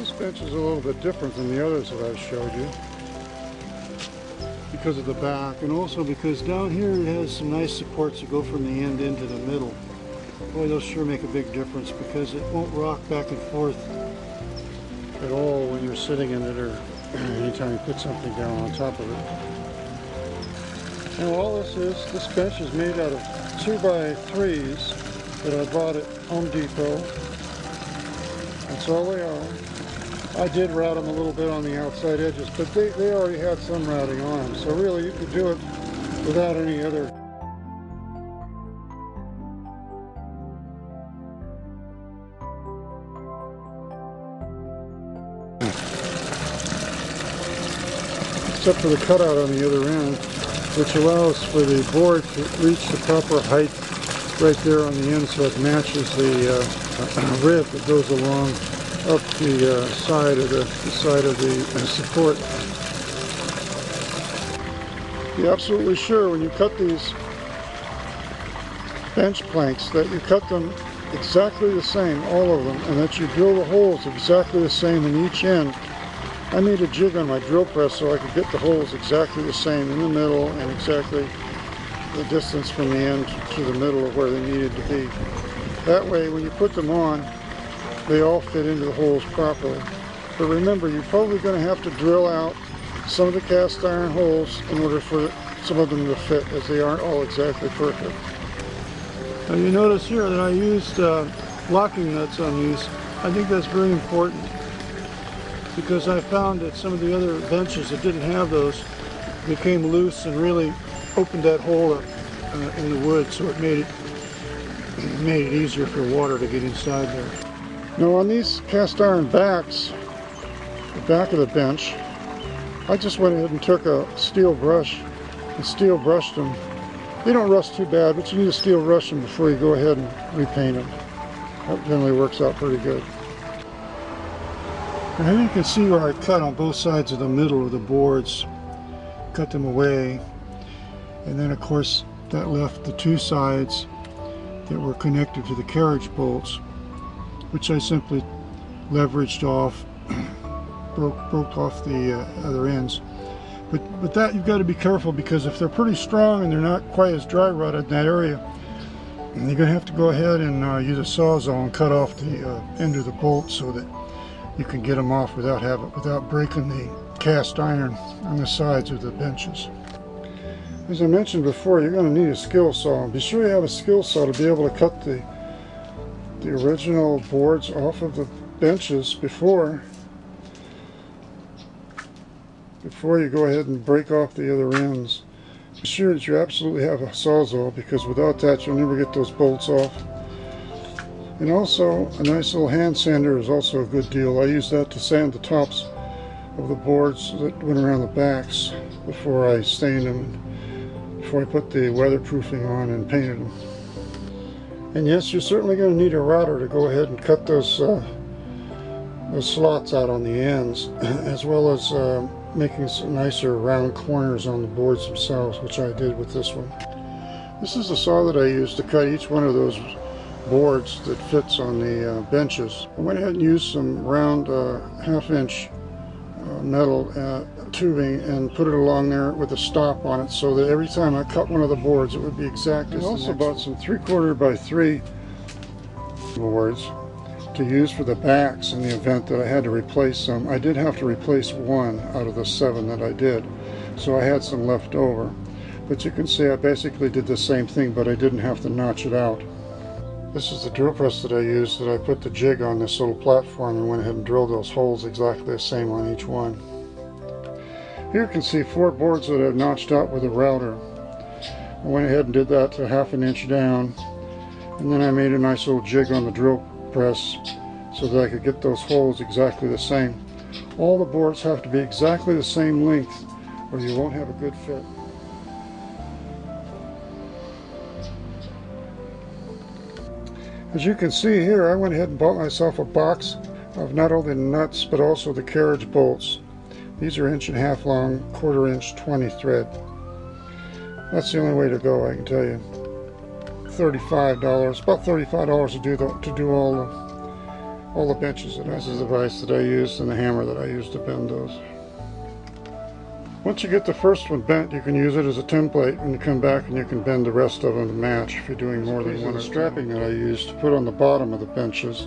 this bench is a little bit different than the others that I showed you because of the back, and also because down here it has some nice supports that go from the end into the middle. Boy, those sure make a big difference because it won't rock back and forth at all when you're sitting in it or anytime you put something down on top of it. Now all this bench is made out of 2x3s that I bought at Home Depot. That's all they are. I did route them a little bit on the outside edges, but they already had some routing on them, so really you could do it without any other. Except for the cutout on the other end, which allows for the board to reach the proper height right there on the end, so it matches the rib that goes along up the side of the support. Be absolutely sure when you cut these bench planks that you cut them exactly the same, all of them, and that you drill the holes exactly the same in each end. I made a jig on my drill press so I could get the holes exactly the same in the middle and exactly the distance from the end to the middle of where they needed to be. That way when you put them on, they all fit into the holes properly. But remember, you're probably going to have to drill out some of the cast iron holes in order for some of them to fit, as they aren't all exactly perfect. Now you notice here that I used locking nuts on these. I think that's very important, because I found that some of the other benches that didn't have those became loose and really opened that hole up in the wood, so it made it easier for water to get inside there. Now on these cast iron backs, the back of the bench, I just went ahead and took a steel brush and steel brushed them. They don't rust too bad, but you need to steel brush them before you go ahead and repaint them. That generally works out pretty good. And here you can see where I cut on both sides of the middle of the boards, cut them away, and then of course that left the two sides that were connected to the carriage bolts, which I simply leveraged off, broke off the other ends. But that you've got to be careful, because if they're pretty strong and they're not quite as dry rotted in that area, you're going to have to go ahead and use a sawzall and cut off the end of the bolt so that you can get them off without breaking the cast iron on the sides of the benches. As I mentioned before, you're going to need a skill saw. Be sure you have a skill saw to be able to cut the original boards off of the benches before you go ahead and break off the other ends. Be sure that you absolutely have a sawzall, because without that you'll never get those bolts off. And also, a nice little hand sander is also a good deal. I use that to sand the tops of the boards that went around the backs before I stained them, before I put the weatherproofing on and painted them. And yes, you're certainly going to need a router to go ahead and cut those slots out on the ends, as well as making some nicer round corners on the boards themselves, which I did with this one. This is the saw that I used to cut each one of those boards that fits on the benches. I went ahead and used some round half-inch metal tubing and put it along there with a stop on it, so that every time I cut one of the boards it would be exact as the next. I also bought some 3/4 by 3 boards to use for the backs in the event that I had to replace some. I did have to replace one out of the 7 that I did, so I had some left over. But you can see I basically did the same thing, but I didn't have to notch it out. This is the drill press that I used, that I put the jig on this little platform and went ahead and drilled those holes exactly the same on each one. Here you can see 4 boards that I've notched out with a router. I went ahead and did that to 1/2 inch down, and then I made a nice little jig on the drill press so that I could get those holes exactly the same. All the boards have to be exactly the same length or you won't have a good fit. As you can see here, I went ahead and bought myself a box of not only the nuts but also the carriage bolts. These are 1.5 inch long, 1/4 inch 20 thread. That's the only way to go, I can tell you. $35, about $35 to do all all the benches. And this is the vise that I used and the hammer that I used to bend those. Once you get the first one bent, you can use it as a template when you come back, and you can bend the rest of them to match if you're doing more than one. The strapping that I used to put on the bottom of the benches,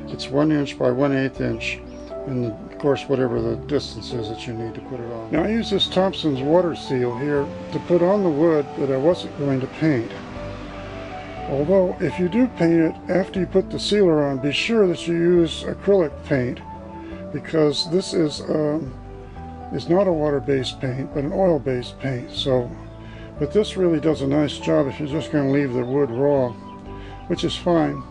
it's 1 inch by 1/8 inch, and of course whatever the distance is that you need to put it on. Now I use this Thompson's water seal here to put on the wood that I wasn't going to paint. Although if you do paint it after you put the sealer on, be sure that you use acrylic paint, because this is not a water-based paint, but an oil-based paint. But this really does a nice job if you're just going to leave the wood raw, which is fine.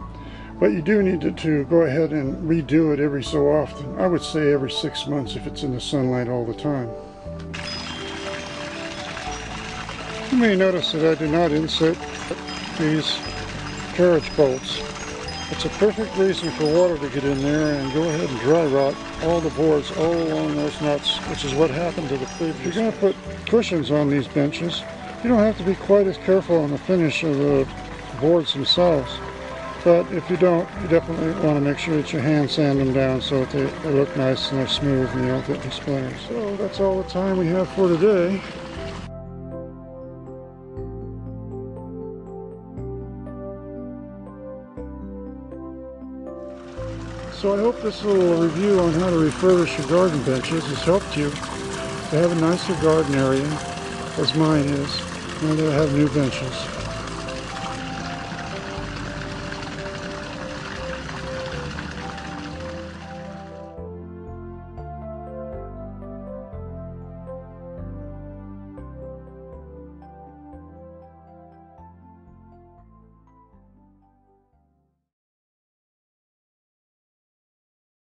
But you do need to go ahead and redo it every so often. I would say every 6 months if it's in the sunlight all the time. You may notice that I do not insert these carriage bolts. It's a perfect reason for water to get in there and go ahead and dry rot all the boards all along those nuts, which is what happened to the previous. If you're going to put cushions on these benches, you don't have to be quite as careful on the finish of the boards themselves. But if you don't, you definitely want to make sure that you hand sand them down so that they look nice and they're smooth and you don't get any splinters. So that's all the time we have for today. So I hope this little review on how to refurbish your garden benches has helped you to have a nicer garden area, as mine is, and to have new benches.